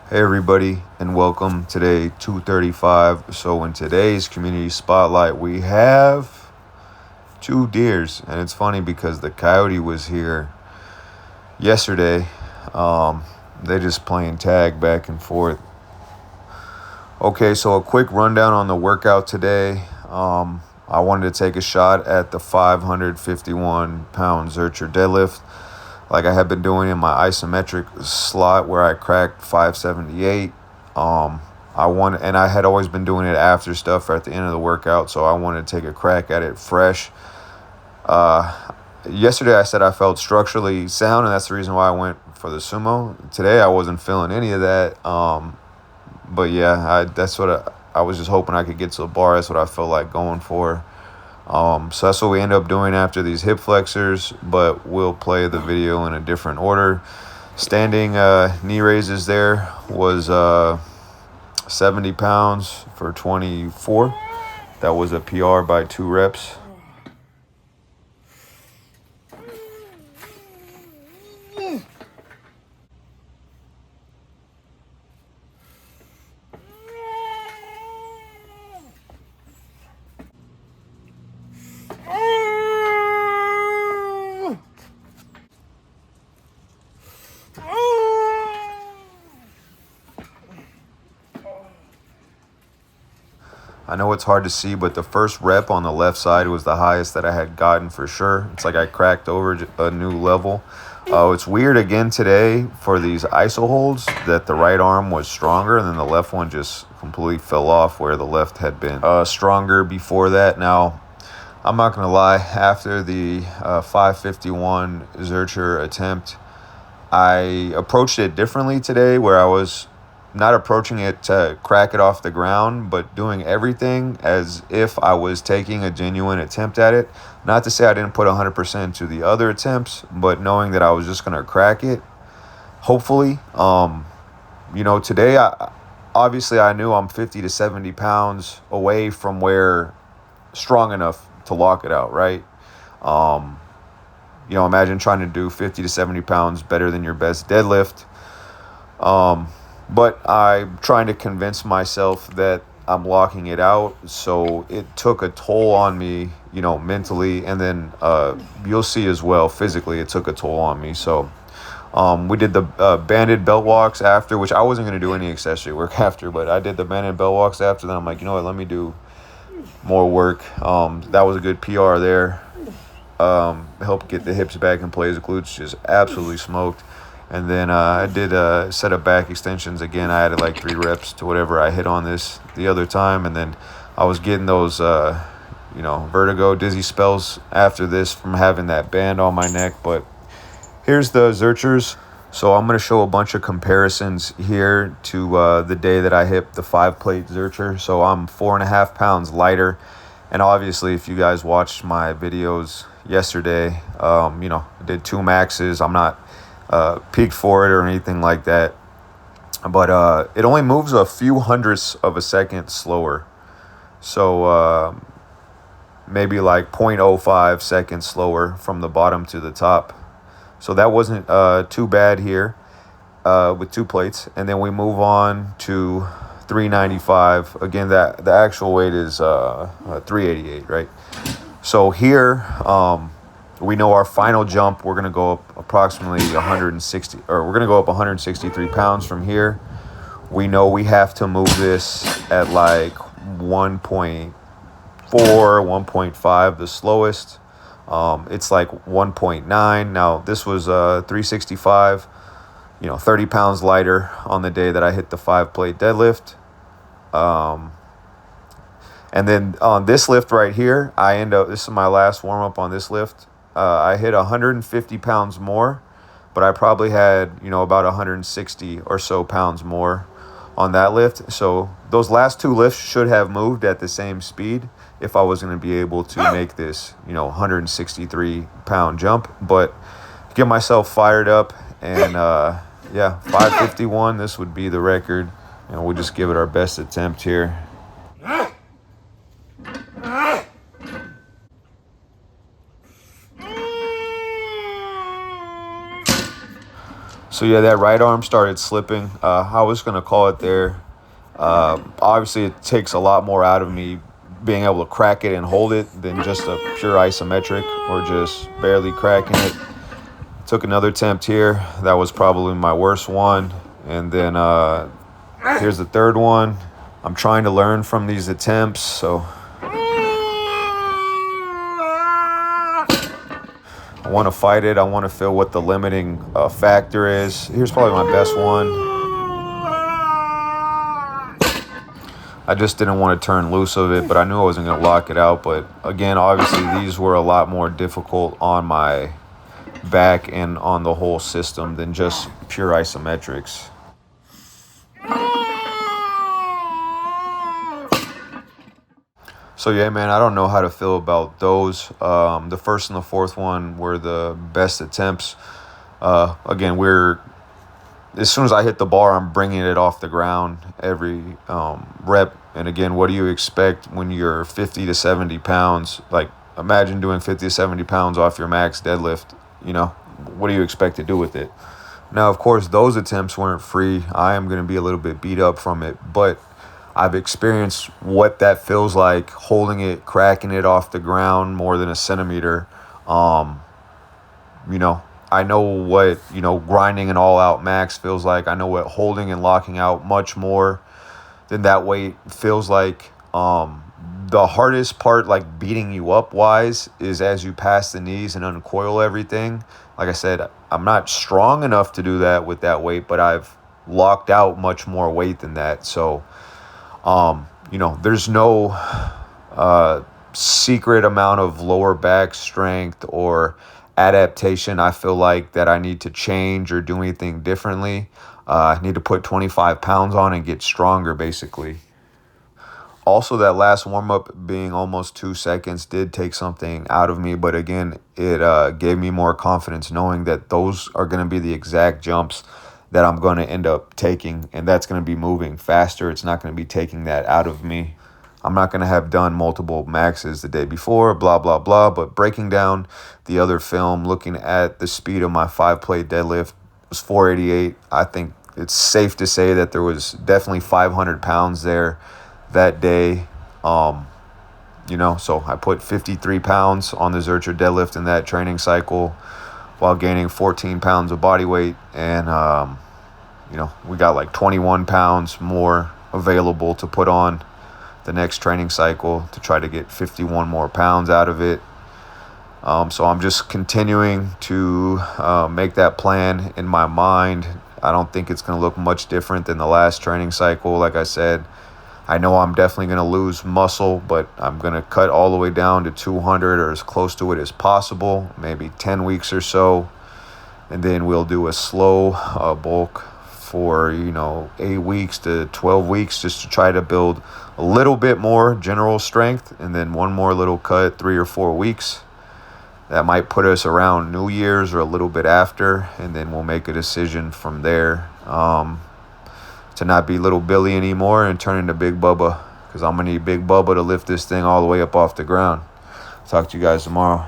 Hey everybody, and welcome. Today 2:35. So in today's community spotlight we have two deers, and it's funny because the coyote was here yesterday. They just playing tag back and forth. Okay, so a quick rundown on the workout today. I wanted to take a shot at the 551 pound Zercher deadlift like I had been doing in my isometric slot where I cracked 578. I had always been doing it after stuff at the end of the workout, so I wanted to take a crack at it fresh. Yesterday I said I felt structurally sound, and that's the reason why I went for the sumo. Today I wasn't feeling any of that. But yeah, I was just hoping I could get to the bar. That's what I felt like going for. So that's what we end up doing after these hip flexors, but we'll play the video in a different order. Standing knee raises there was 70 pounds for 24. That was a PR by 2 reps. I know it's hard to see, but the first rep on the left side was the highest that I had gotten for sure. It's like I cracked over a new level. It's weird again today for these iso holds that the right arm was stronger and then the left one just completely fell off where the left had been stronger before that. Now, I'm not going to lie, after the 551 Zercher attempt, I approached it differently today where I was not approaching it to crack it off the ground, but doing everything as if I was taking a genuine attempt at it. Not to say I didn't put 100% to the other attempts, but knowing that I was just going to crack it, hopefully. Today, obviously I knew I'm 50 to 70 pounds away from where strong enough to lock it out, right? Imagine trying to do 50 to 70 pounds better than your best deadlift. But I'm trying to convince myself that I'm locking it out. So it took a toll on me, mentally. And then you'll see as well, physically, it took a toll on me. So we did the banded belt walks after, which I wasn't going to do any accessory work after. But I did the banded belt walks after. Then I'm like, you know what, let me do more work. That was a good PR there. Helped get the hips back in place. The glutes just absolutely smoked. And then I did a set of back extensions. Again, I added like 3 reps to whatever I hit on this the other time. And then I was getting those, vertigo, dizzy spells after this from having that band on my neck. But here's the Zerchers. So I'm going to show a bunch of comparisons here to the day that I hit the 5-plate Zercher. So I'm 4.5 pounds lighter. And obviously, if you guys watched my videos yesterday, I did 2 maxes. I'm not peaked for it or anything like that, but it only moves a few hundredths of a second slower, so maybe like 0.05 seconds slower from the bottom to the top. So that wasn't too bad here with 2 plates. And then we move on to 395. Again, that the actual weight is 388, right? So here we know our final jump, we're going to go up approximately 160, or we're going to go up 163 pounds from here. We know we have to move this at like 1.4, 1.5, the slowest. It's like 1.9. Now, this was 365, 30 pounds lighter on the day that I hit the 5-plate deadlift. And then on this lift right here, this is my last warm-up on this lift. I hit 150 pounds more, but I probably had, about 160 or so pounds more on that lift. So those last 2 lifts should have moved at the same speed if I was going to be able to make this, 163 pound jump. But get myself fired up, and 551, this would be the record. And we'll just give it our best attempt here. So So yeah, that right arm started slipping. I was gonna call it there. Obviously, it takes a lot more out of me being able to crack it and hold it than just a pure isometric or just barely cracking it. Took another attempt here. That was probably my worst one. And then here's the third one. I'm trying to learn from these attempts, so I want to fight it. I want to feel what the limiting factor is. Here's probably my best one. I just didn't want to turn loose of it, but I knew I wasn't going to lock it out. But again, obviously, these were a lot more difficult on my back and on the whole system than just pure isometrics. So yeah, man, I don't know how to feel about those. The first and the fourth one were the best attempts. Again, as soon as I hit the bar, I'm bringing it off the ground every rep. And again, what do you expect when you're 50 to 70 pounds? Like, imagine doing 50 to 70 pounds off your max deadlift. What do you expect to do with it? Now, of course, those attempts weren't free. I am going to be a little bit beat up from it, but I've experienced what that feels like, holding it, cracking it off the ground more than a centimeter. I know what, grinding an all-out max feels like. I know what holding and locking out much more than that weight feels like. The hardest part, like beating you up wise, is as you pass the knees and uncoil everything. Like I said, I'm not strong enough to do that with that weight, but I've locked out much more weight than that. So, there's no secret amount of lower back strength or adaptation I feel like that I need to change or do anything differently. I need to put 25 pounds on and get stronger, basically. Also, that last warm-up being almost 2 seconds did take something out of me, but again, it gave me more confidence knowing that those are going to be the exact jumps that I'm going to end up taking, and that's going to be moving faster. It's not going to be taking that out of me. I'm not going to have done multiple maxes the day before, blah, blah, blah, but breaking down the other film, looking at the speed of my 5-plate deadlift was 488. I think it's safe to say that there was definitely 500 pounds there that day. So I put 53 pounds on the Zercher deadlift in that training cycle while gaining 14 pounds of body weight. And, we got like 21 pounds more available to put on the next training cycle to try to get 51 more pounds out of it. So I'm just continuing to make that plan in my mind. I don't think it's going to look much different than the last training cycle. Like I said, I know I'm definitely going to lose muscle, but I'm going to cut all the way down to 200 or as close to it as possible, maybe 10 weeks or so. And then we'll do a slow bulk for, 8 weeks to 12 weeks just to try to build a little bit more general strength. And then one more little cut, 3 or 4 weeks. That might put us around New Year's or a little bit after. And then we'll make a decision from there. To not be little Billy anymore and turn into Big Bubba, because I'm going to need Big Bubba to lift this thing all the way up off the ground. Talk to you guys tomorrow.